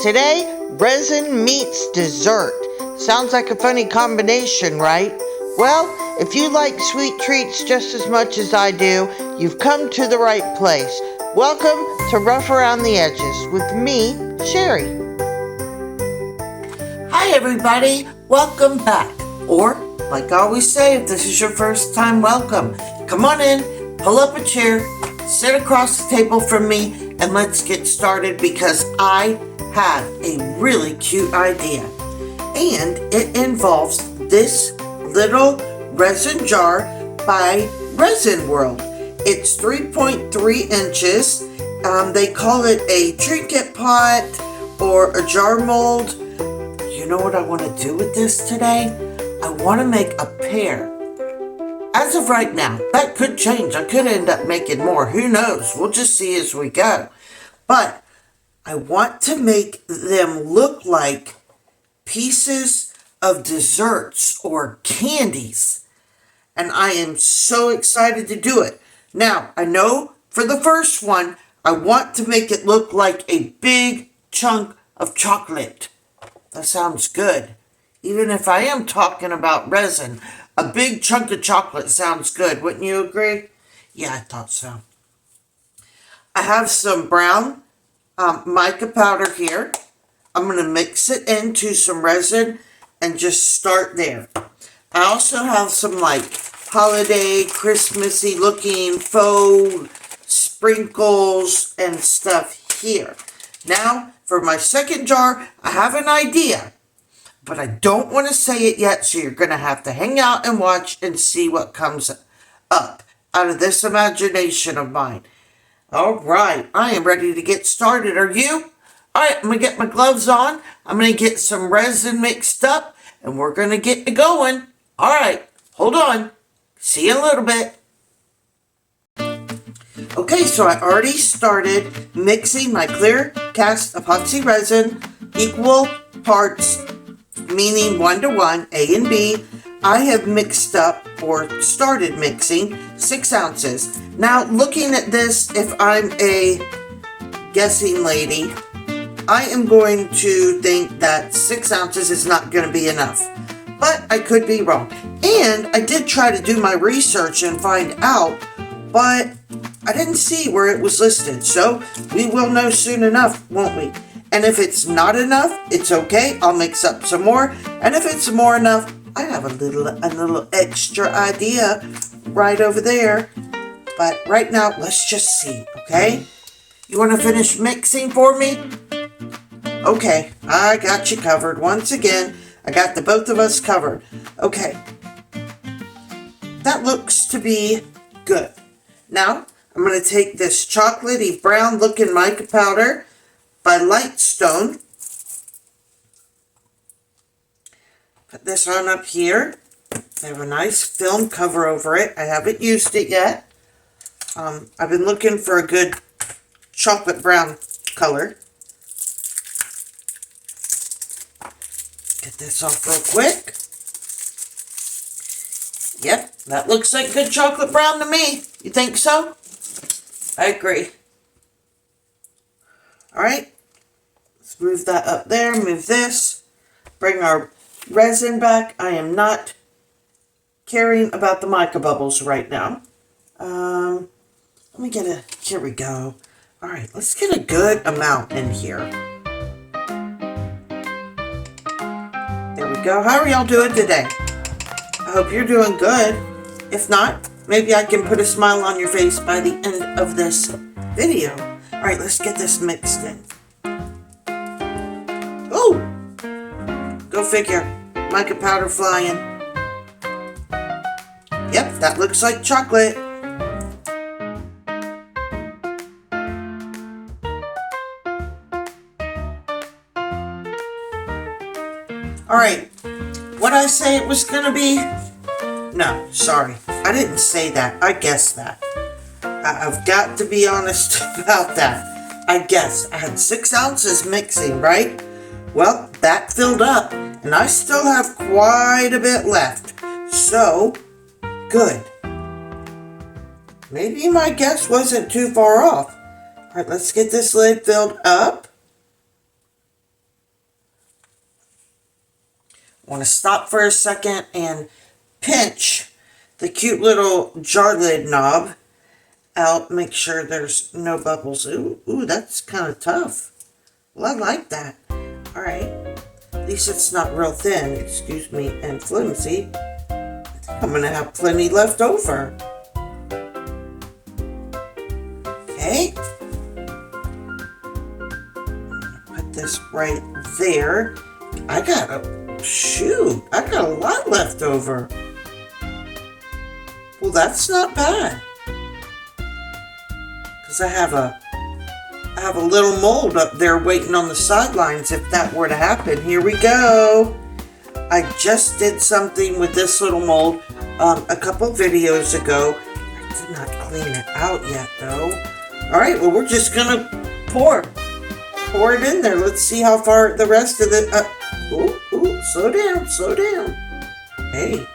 Today, resin meets dessert. Sounds like a funny combination, right? Well, if you like sweet treats just as much as I do, you've come to the right place. Welcome to Rough Around the Edges with me, Sherry. Hi everybody, welcome back. Or, like I always say, if this is your first time, welcome. Come on in, pull up a chair, sit across the table from me, and let's get started because I have a really cute idea. And it involves this little resin jar by Resin World. It's 3.3 inches. They call it a trinket pot or a jar mold. You know what I want to do with this today? I want to make a pair. As of right now, that could change. I could end up making more. Who knows? We'll just see as we go. But I want to make them look like pieces of desserts or candies. And I am so excited to do it. Now, I know for the first one, I want to make it look like a big chunk of chocolate. That sounds good. Even if I am talking about resin, a big chunk of chocolate sounds good. Wouldn't you agree? Yeah, I thought so. I have some brown mica powder here. I'm going to mix it into some resin and just start there. I also have some like holiday, Christmassy looking faux sprinkles and stuff here. Now, for my second jar, I have an idea, but I don't want to say it yet, so you're going to have to hang out and watch and see what comes up out of this imagination of mine. All right, I am ready to get started. Are you? All right, I'm going to get my gloves on. I'm going to get some resin mixed up, and we're going to get it going. All right, hold on. See you in a little bit. Okay, so I already started mixing my clear cast epoxy resin, equal parts, meaning 1-to-1, A and B. I have mixed up or started mixing 6 ounces. Now, looking at this, if I'm a guessing lady, I am going to think that 6 ounces is not going to be enough. But I could be wrong. And I did try to do my research and find out, but I didn't see where it was listed. So we will know soon enough, won't we? And if it's not enough, it's okay. I'll mix up some more. And if it's more enough, I have a little extra idea right over there. But right now, let's just see, okay? You want to finish mixing for me? Okay, I got you covered. Once again, I got the both of us covered. Okay. That looks to be good. Now, I'm going to take this chocolatey brown looking mica powder by Lightstone. Put this on up here. I have a nice film cover over it. I haven't used it yet. I've been looking for a good chocolate brown color. Get this off real quick. Yep, that looks like good chocolate brown to me. You think so? I agree. Alright, let's move that up there, move this, bring our resin back. I am not caring about the mica bubbles right now. Let me get a, here we go. Alright, let's get a good amount in here. There we go. How are y'all doing today? I hope you're doing good. If not, maybe I can put a smile on your face by the end of this video. Alright, let's get this mixed in. Oh! Go figure. Mica powder flying. Yep, that looks like chocolate. Alright, what'd I say it was gonna be? No, sorry. I didn't say that. I guessed that. I've got to be honest about that. I guessed. I had 6 ounces mixing, right? Well, that filled up, and I still have quite a bit left. So, good. Maybe my guess wasn't too far off. Alright, let's get this lid filled up. Want to stop for a second and pinch the cute little jar lid knob out. Make sure there's no bubbles. Ooh, that's kind of tough. Well, I like that. All right. At least it's not real thin, excuse me, and flimsy. I'm going to have plenty left over. Okay. Put this right there. I got a lot left over. Well, that's not bad. Because I have a little mold up there waiting on the sidelines if that were to happen. Here we go. I just did something with this little mold a couple videos ago. I did not clean it out yet though. Alright, well we're just gonna pour it in there. Let's see how far the rest of it, slow down. Hey,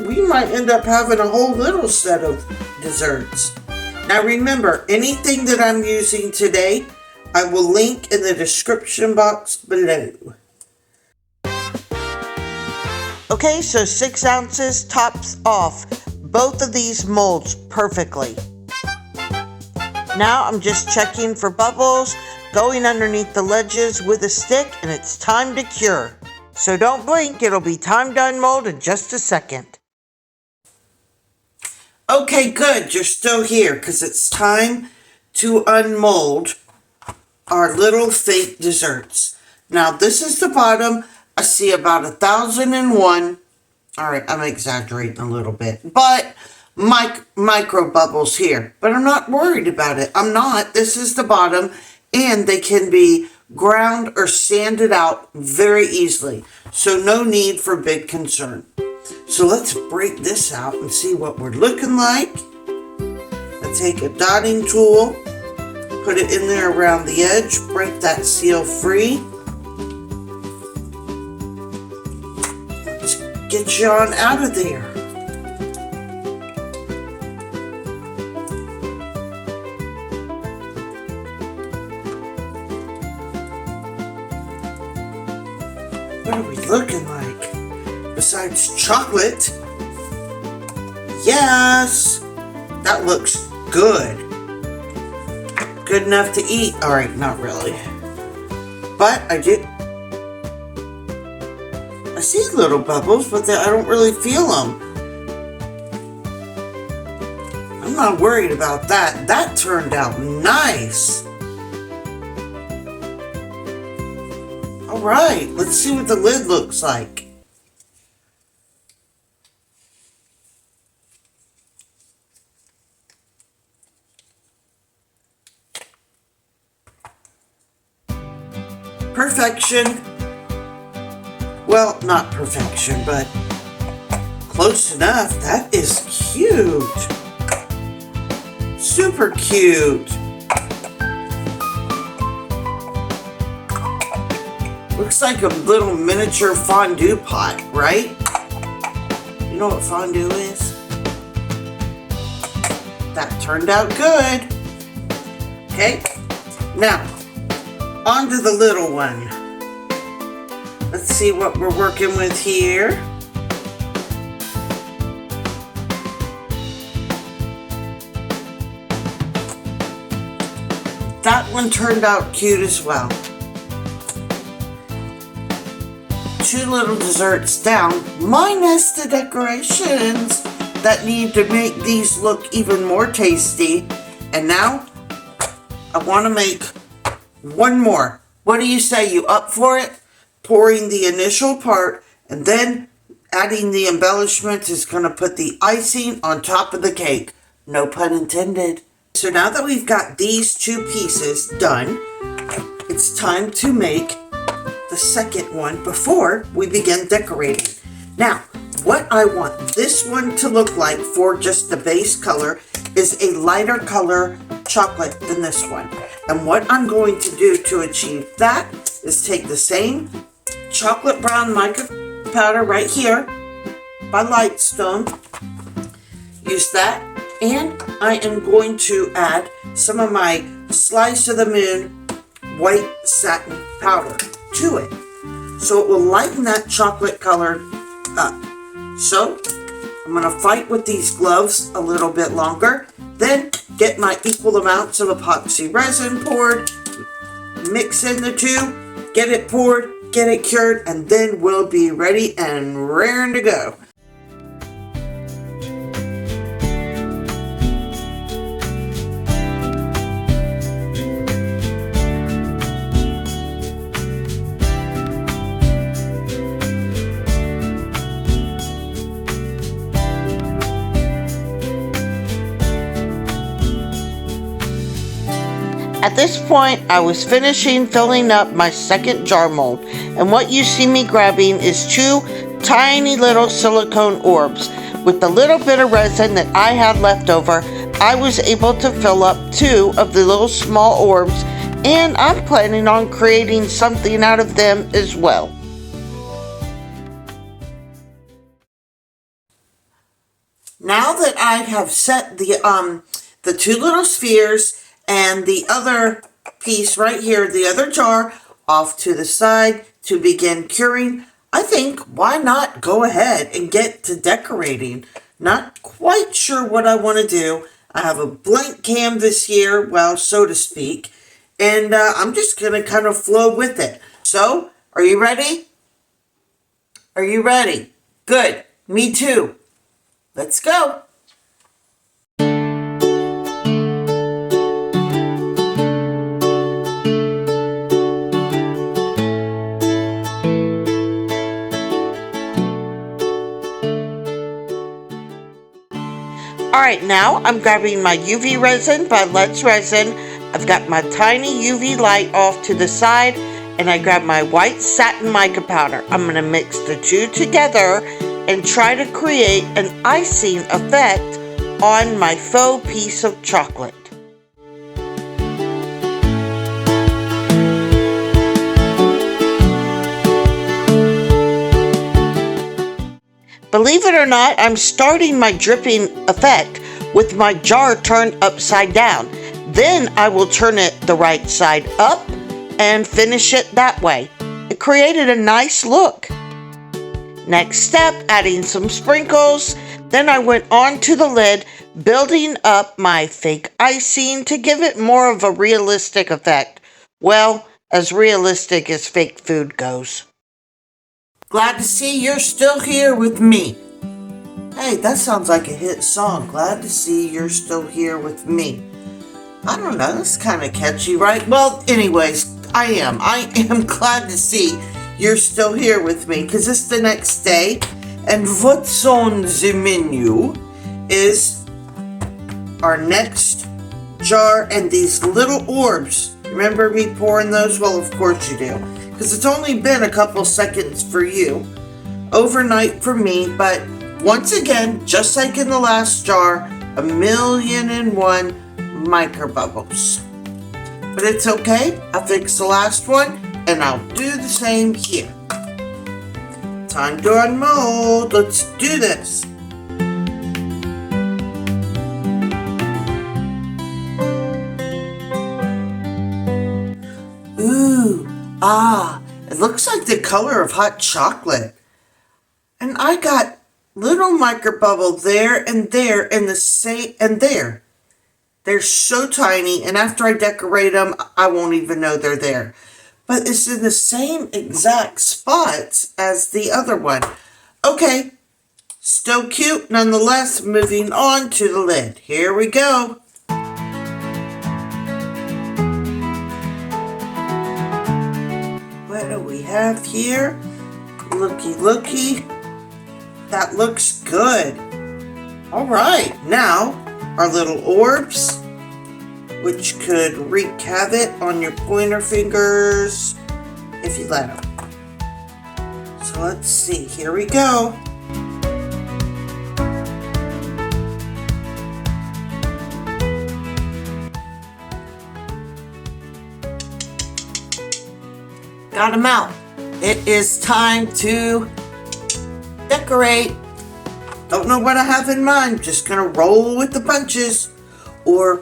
we might end up having a whole little set of desserts. Now remember, anything that I'm using today, I will link in the description box below. Okay, so 6 ounces tops off both of these molds perfectly. Now I'm just checking for bubbles, going underneath the ledges with a stick, and it's time to cure. So don't blink, it'll be time to unmold in just a second. Okay, good, you're still here because it's time to unmold our little fake desserts. Now this is the bottom. I see about 1,001. All right, I'm exaggerating a little bit, but micro bubbles here. But I'm not worried about it. I'm not. This is the bottom, and they can be ground or sanded out very easily. So no need for big concern. So let's break this out and see what we're looking like. I take a dotting tool, put it in there around the edge, break that seal free. Get you on out of there. What are we looking like? Besides chocolate? Yes! That looks good. Good enough to eat. Alright, not really. But I see little bubbles, but I don't really feel them. I'm not worried about that. That turned out nice. All right, let's see what the lid looks like. Perfection. Well, not perfection, but close enough. That is cute. Super cute. Looks like a little miniature fondue pot, right? You know what fondue is? That turned out good. Okay, now on to the little one. Let's see what we're working with here. That one turned out cute as well. 2 little desserts down, minus the decorations that need to make these look even more tasty. And now, I want to make one more. What do you say? You up for it? Pouring the initial part and then adding the embellishment is going to put the icing on top of the cake. No pun intended. So now that we've got these 2 pieces done, it's time to make the second one before we begin decorating. Now, what I want this one to look like for just the base color is a lighter color chocolate than this one. And what I'm going to do to achieve that is take the same chocolate brown mica powder right here by Lightstone, use that, and I am going to add some of my Slice of the Moon white satin powder to it. so it will lighten that chocolate color up. So I'm going to fight with these gloves a little bit longer, then get my equal amounts of epoxy resin poured, mix in the two, get it poured, get it cured, and then we'll be ready and raring to go. At this point, I was finishing filling up my second jar mold, and what you see me grabbing is two tiny little silicone orbs. With the little bit of resin that I had left over, I was able to fill up two of the little small orbs, and I'm planning on creating something out of them as well. Now that I have set the two little spheres and the other piece right here, the other jar, off to the side to begin curing, I think why not go ahead and get to decorating. Not quite sure what I want to do. I have a blank canvas here, well, so to speak, and I'm just going to kind of flow with it. So, are you ready? Are you ready? Good. Me too. Let's go. Alright, now I'm grabbing my UV resin by Let's Resin. I've got my tiny UV light off to the side, and I grab my white satin mica powder. I'm going to mix the two together and try to create an icing effect on my faux piece of chocolate. Believe it or not, I'm starting my dripping effect with my jar turned upside down. Then I will turn it the right side up and finish it that way. It created a nice look. Next step, adding some sprinkles. Then I went on to the lid, building up my fake icing to give it more of a realistic effect. Well, as realistic as fake food goes. Glad to see you're still here with me. Hey, that sounds like a hit song. Glad to see you're still here with me. I don't know, that's kind of catchy, right? Well, anyways, I am glad to see you're still here with me, because it's the next day, and what's on the menu is our next jar and these little orbs. Remember me pouring those? Well, of course you do, because it's only been a couple seconds for you, overnight for me, but once again, just like in the last jar, 1,000,001 micro bubbles. But it's okay, I fixed the last one, and I'll do the same here. Time to unmold, let's do this. Ooh, it looks like the color of hot chocolate. And I got little micro bubble there and there and the same and there. They're so tiny, and after I decorate them, I won't even know they're there. But it's in the same exact spots as the other one. Okay, still cute nonetheless. Moving on to the lid. Here we go. What do we have here? Looky, looky. That looks good. All right, now our little orbs, which could wreak havoc on your pointer fingers if you let them. So let's see, here we go. Got them out. It is time to decorate. Don't know what I have in mind. Just gonna roll with the punches. Or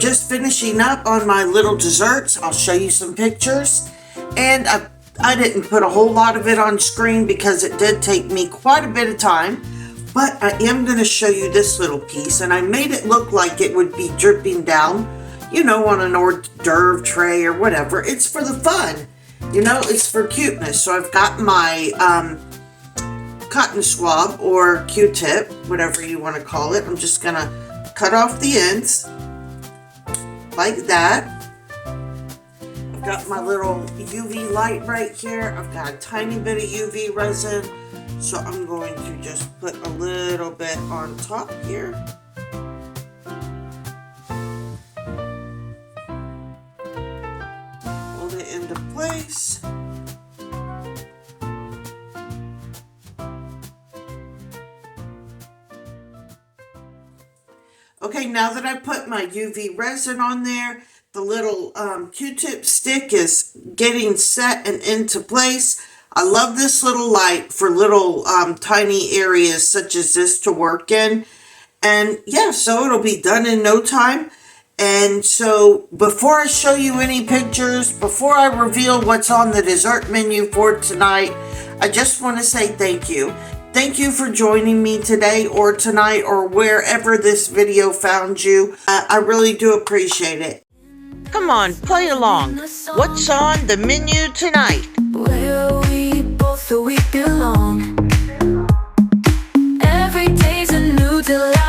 just finishing up on my little desserts. I'll show you some pictures. And I didn't put a whole lot of it on screen because it did take me quite a bit of time. But I am going to show you this little piece. And I made it look like it would be dripping down, you know, on an hors d'oeuvre tray or whatever. It's for the fun. You know, it's for cuteness. So I've got my cotton swab or Q-tip, whatever you want to call it. I'm just going to cut off the ends like that. I've got my little UV light right here. I've got a tiny bit of UV resin. So I'm going to just put a little bit on top here. Hold it into place. Okay, now that I put my UV resin on there, the little Q-tip stick is getting set and into place. I love this little light for little tiny areas such as this to work in. And yeah, so it'll be done in no time. And so before I show you any pictures, before I reveal what's on the dessert menu for tonight, I just want to say thank you. Thank you for joining me today or tonight or wherever this video found you. I really do appreciate it. Come on, play along. What's on the menu tonight? Where we both belong. Every day's a new delight.